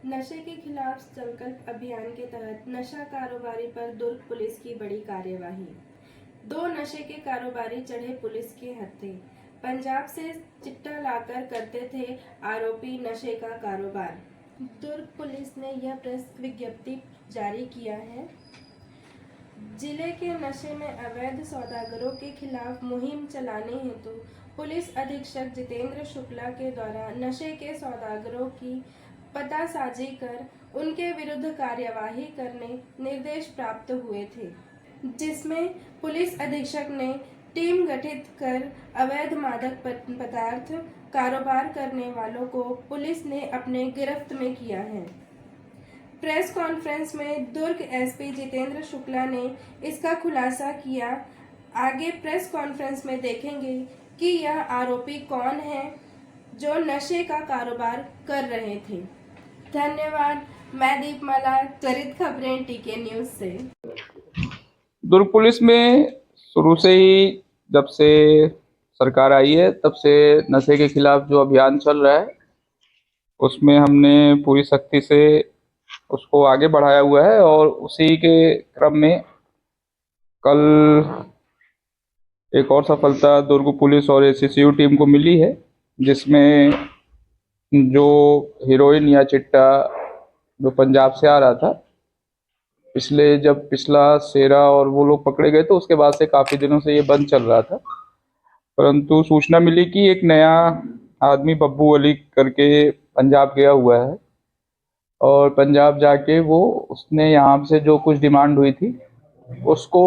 नशे के खिलाफ संकल्प अभियान के तहत नशा कारोबारी पर दुर्ग पुलिस की बड़ी कार्यवाही। 2 नशे के कारोबारी चढ़े पुलिस के हत्थे। पंजाब से चिट्टा लाकर करते थे आरोपी नशे का कारोबार। दुर्ग पुलिस ने यह प्रेस विज्ञप्ति जारी किया है। जिले के नशे में अवैध सौदागरों के खिलाफ मुहिम चलाने हेतु पुलिस अधीक्षक जितेंद्र शुक्ला के द्वारा नशे के सौदागरों की पतासाजी कर उनके विरुद्ध कार्यवाही करने निर्देश प्राप्त हुए थे, जिसमें पुलिस अधीक्षक ने टीम गठित कर अवैध मादक पदार्थ कारोबार करने वालों को पुलिस ने अपने गिरफ्त में किया है। प्रेस कॉन्फ्रेंस में दुर्ग एसपी जितेंद्र शुक्ला ने इसका खुलासा किया। आगे प्रेस कॉन्फ्रेंस में देखेंगे कि यह आरोपी कौन है जो नशे का कारोबार कर रहे थे। धन्यवाद। मैं दीपमाला, त्वरित खबरें टीके न्यूज से। दुर्ग पुलिस में शुरू से ही जब से सरकार आई है तब से नशे के खिलाफ जो अभियान चल रहा है उसमें हमने पूरी सख्ती से उसको आगे बढ़ाया हुआ है और उसी के क्रम में कल एक और सफलता दुर्ग पुलिस और एससीसीयू टीम को मिली है, जिसमें जो हीरोइन या चिट्टा जो पंजाब से आ रहा था, जब पिछला सेरा और वो लोग पकड़े गए तो उसके बाद से काफ़ी दिनों से ये बंद चल रहा था। परंतु सूचना मिली कि एक नया आदमी बब्बू अली करके पंजाब गया हुआ है और पंजाब जाके उसने यहाँ से जो कुछ डिमांड हुई थी उसको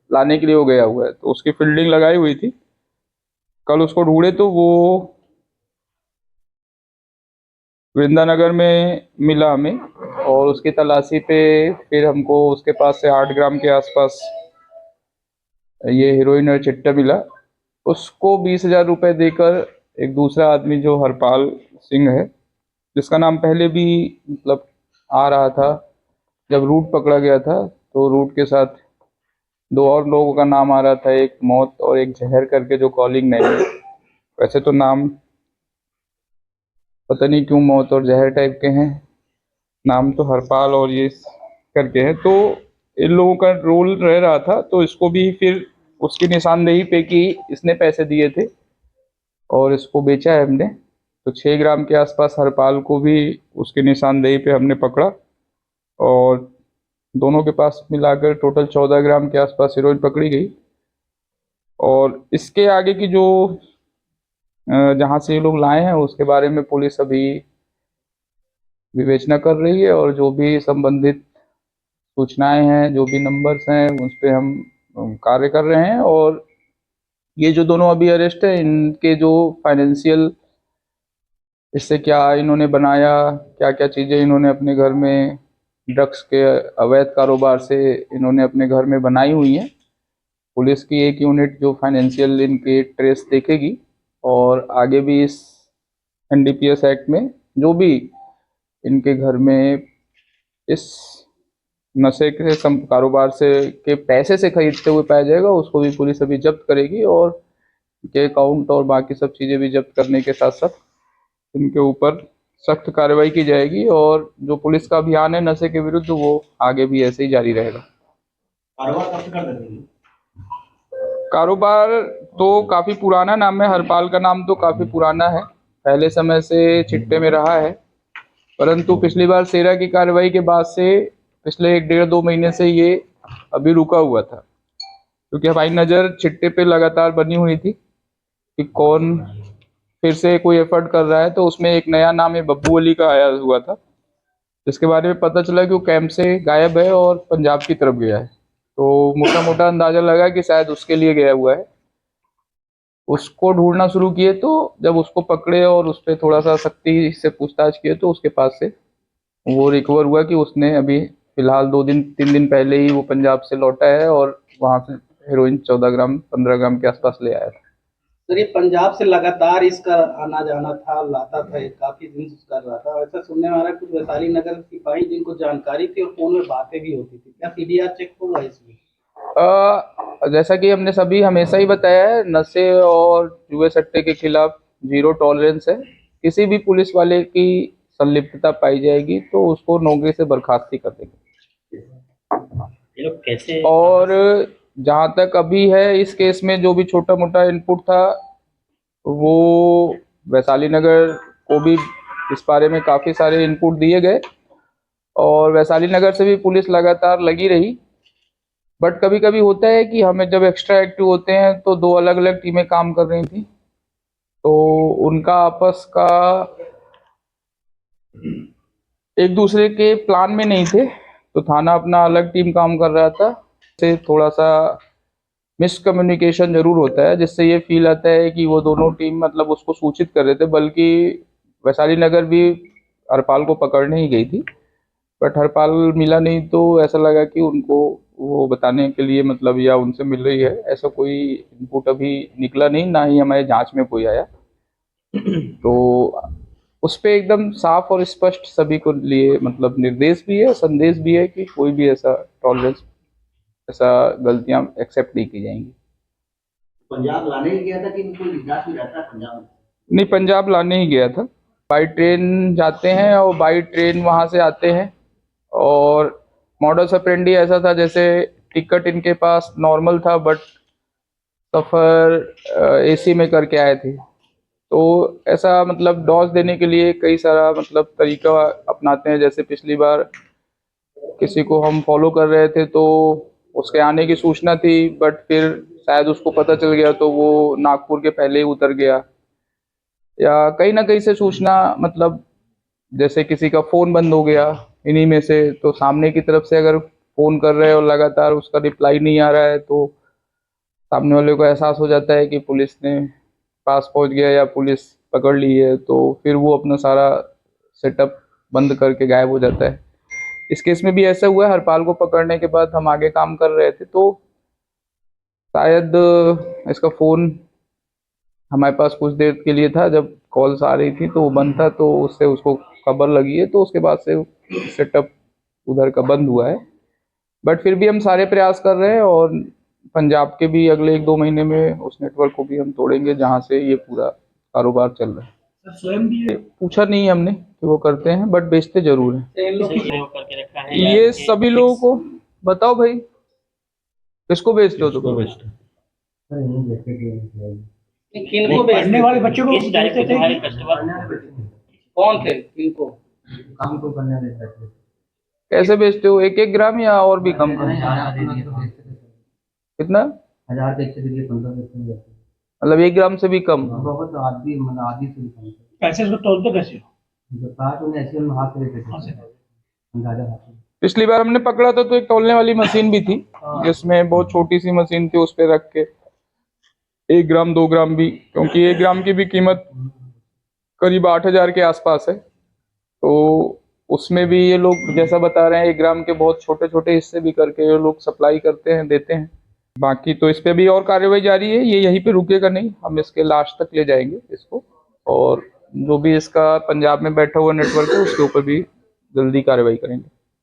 लाने के लिए वो गया हुआ है, तो उसकी फील्डिंग लगाई हुई थी। कल उसको ढूंढे तो वो वृंदानगर में मिला हमें और उसकी तलाशी पे फिर हमको उसके पास से 8 ग्राम के आसपास ये हीरोइन और चिट्टा मिला। उसको 20,000 रुपये देकर एक दूसरा आदमी जो हरपाल सिंह है, जिसका नाम पहले भी मतलब आ रहा था, जब रूट पकड़ा गया था तो रूट के साथ 2 और लोगों का नाम आ रहा था, एक मौत और एक जहर करके, जो कॉलिंग नहीं है। वैसे तो नाम पता नहीं क्यों मौत और जहर टाइप के हैं, नाम तो हरपाल और ये करके है। तो इन लोगों का रोल रह रहा था, तो इसको भी फिर उसकी निशानदेही पे कि इसने पैसे दिए थे और इसको बेचा है हमने, तो 6 ग्राम के आसपास हरपाल को भी उसकी निशानदेही पे हमने पकड़ा और दोनों के पास मिलाकर टोटल 14 ग्राम के आसपास हीरोइन पकड़ी गई। और इसके आगे की जो जहाँ से ये लोग लाए हैं उसके बारे में पुलिस अभी विवेचना कर रही है और जो भी संबंधित सूचनाएं हैं, जो भी नंबर्स हैं, उस पर हम कार्य कर रहे हैं। और ये जो दोनों अभी अरेस्ट है, इनके जो फाइनेंशियल इससे क्या इन्होंने बनाया, क्या क्या चीज़ें इन्होंने अपने घर में ड्रग्स के अवैध कारोबार से इन्होंने अपने घर में बनाई हुई हैं, पुलिस की एक यूनिट जो फाइनेंशियल इनके ट्रेस देखेगी और आगे भी इस एनडीपीएस एक्ट में जो भी इनके घर में इस नशे के कारोबार से के पैसे से खरीदते हुए पाया जाएगा, उसको भी पुलिस अभी जब्त करेगी और के अकाउंट और बाकी सब चीज़ें भी जब्त करने के साथ साथ इनके ऊपर सख्त कार्रवाई की जाएगी। और जो पुलिस का अभियान है नशे के विरुद्ध, वो आगे भी ऐसे ही जारी रहेगा। कारोबार कब से कर देते हैं? कारोबार तो काफ़ी पुराना नाम है, हरपाल का नाम तो काफ़ी पुराना है, पहले समय से चिट्टे में रहा है। परंतु पिछली बार सेरा की कार्रवाई के बाद से पिछले 1-1.5-2 महीने से ये अभी रुका हुआ था, क्योंकि हमारी नज़र चिट्टे पे लगातार बनी हुई थी कि कौन फिर से कोई एफर्ट कर रहा है। तो उसमें एक नया नाम है बब्बू अली का आया हुआ था, जिसके बारे में पता चला कि वो कैंप से गायब है और पंजाब की तरफ गया है। तो मोटा मोटा अंदाजा लगा कि शायद उसके लिए गया हुआ है। उसको ढूंढना शुरू किए, तो जब उसको पकड़े और उस पर थोड़ा सा सख्ती से पूछताछ किए तो उसके पास से वो रिकवर हुआ कि उसने अभी फिलहाल 2-3 दिन पहले ही वो पंजाब से लौटा है और वहाँ से हेरोइन 14 ग्राम 15 ग्राम के आसपास ले आया था। सर, ये पंजाब से लगातार इसका आना जाना था, लाता था, ये काफी दिन से कर रहा था। ऐसा सुनने में आ रहा है कुछ वैशाली नगर सिपाही जिनको जानकारी थी और फोन में बातें भी होती थी, क्या सीडीआर चेक होगा इसमें? जैसा कि हमने सभी हमेशा ही बताया है, नशे और जुए सट्टे के खिलाफ 0 टॉलरेंस है। किसी भी पुलिस वाले की संलिप्तता पाई जाएगी तो उसको नौकरी से बर्खास्ती कर देंगे। ये लोग कैसे और जहां तक अभी है इस केस में जो भी छोटा मोटा इनपुट था वो वैशाली नगर को भी इस बारे में काफी सारे इनपुट दिए गए और वैशाली नगर से भी पुलिस लगातार लगी रही। बट कभी कभी होता है कि हमें जब एक्स्ट्रा एक्टिव होते हैं तो दो अलग अलग टीमें काम कर रही थी तो उनका आपस का एक दूसरे के प्लान में नहीं थे, तो थाना अपना अलग टीम काम कर रहा था। से थोड़ा सा मिसकम्युनिकेशन जरूर होता है जिससे ये फील आता है कि वो दोनों टीम मतलब उसको सूचित कर रहे थे, बल्कि वैशाली नगर भी हरपाल को पकड़ने ही गई थी बट हरपाल मिला नहीं तो ऐसा लगा कि उनको वो बताने के लिए मतलब या उनसे मिल रही है, ऐसा कोई इनपुट अभी निकला नहीं, ना ही हमारे जांच में कोई आया। तो उस पे एकदम साफ और स्पष्ट सभी को लिए मतलब निर्देश भी है, संदेश भी है कि कोई भी ऐसा टॉलरेंस ऐसा गलतियां एक्सेप्ट नहीं की जाएंगी। पंजाब लाने ही गया था कि इनको निजात में रहता है पंजाब में? नहीं, पंजाब लाने ही गया था। बाई ट्रेन जाते हैं और बाई ट्रेन वहां से आते हैं और मॉडस ऑपरेंडी ऐसा था जैसे टिकट इनके पास नॉर्मल था बट सफ़र एसी में करके आए थे। तो ऐसा मतलब डॉज देने के लिए कई सारा मतलब तरीका अपनाते हैं। जैसे पिछली बार किसी को हम फॉलो कर रहे थे तो उसके आने की सूचना थी बट फिर शायद उसको पता चल गया तो वो नागपुर के पहले ही उतर गया, या कहीं ना कहीं से सूचना मतलब जैसे किसी का फ़ोन बंद हो गया इन्हीं में से, तो सामने की तरफ से अगर फ़ोन कर रहे हैं और लगातार उसका रिप्लाई नहीं आ रहा है तो सामने वाले को एहसास हो जाता है कि पुलिस ने पास पहुंच गया या पुलिस पकड़ ली है, तो फिर वो अपना सारा सेटअप बंद करके गायब हो जाता है। इस केस में भी ऐसा हुआ है। हरपाल को पकड़ने के बाद हम आगे काम कर रहे थे तो शायद इसका फ़ोन हमारे पास कुछ देर के लिए था, जब कॉल्स आ रही थी तो वो बंद था, तो उससे उसको खबर लगी है तो उसके बाद से सेटअप उधर का बंद हुआ है। बट फिर भी हम सारे प्रयास कर रहे हैं और पंजाब के भी अगले 1-2 महीने में उस नेटवर्क को भी हम तोड़ेंगे जहां से ये पूरा कारोबार चल रहा है। स्वयं भी पूछा नहीं हमने कि वो करते हैं बट बेचते जरूर हैं। इन लोग सही करके रखा है या ये सभी लोगों को बताओ भाई, किसको बेचते हो तुम? किनको पढ़ने वाले बच्चों को किस डायरेक्ट बेचते थे तुम्हारे कि- कस्टमर कौन थे किनको? काम को करने देता थे। कैसे बेचते हो? 1-1 ग्राम या और भी कम? 1000 के लिए तो बेचते थे। कितना? 1000 के लिए 15 बेचते थे। मतलब 1 ग्राम से भी कम? बहुत आदमी मतलब आदि से भी कम थे। पैसे उसको तोलते कैसे हो? जो पास उन्हें ऐसे में हाथ से लेते थे। अंदाजा हाथ से। पिछली बार हमने पकड़ा था तो एक तौलने वाली मशीन भी थी जिसमें बहुत छोटी सी मशीन थी, उस पे रख के 1 ग्राम 2 ग्राम भी, क्योंकि 1 ग्राम की भी कीमत करीब 8,000 के आसपास है, तो उसमें भी ये लोग जैसा बता रहे हैं 1 ग्राम के बहुत छोटे छोटे हिस्से भी करके ये लोग सप्लाई करते हैं, देते हैं। बाकी तो इस पे भी और कार्रवाई जारी है, ये यहीं पे रुकेगा नहीं, हम इसके लास्ट तक ले जाएंगे इसको, और जो भी इसका पंजाब में बैठा हुआ नेटवर्क है उसके ऊपर भी जल्दी कार्रवाई करेंगे।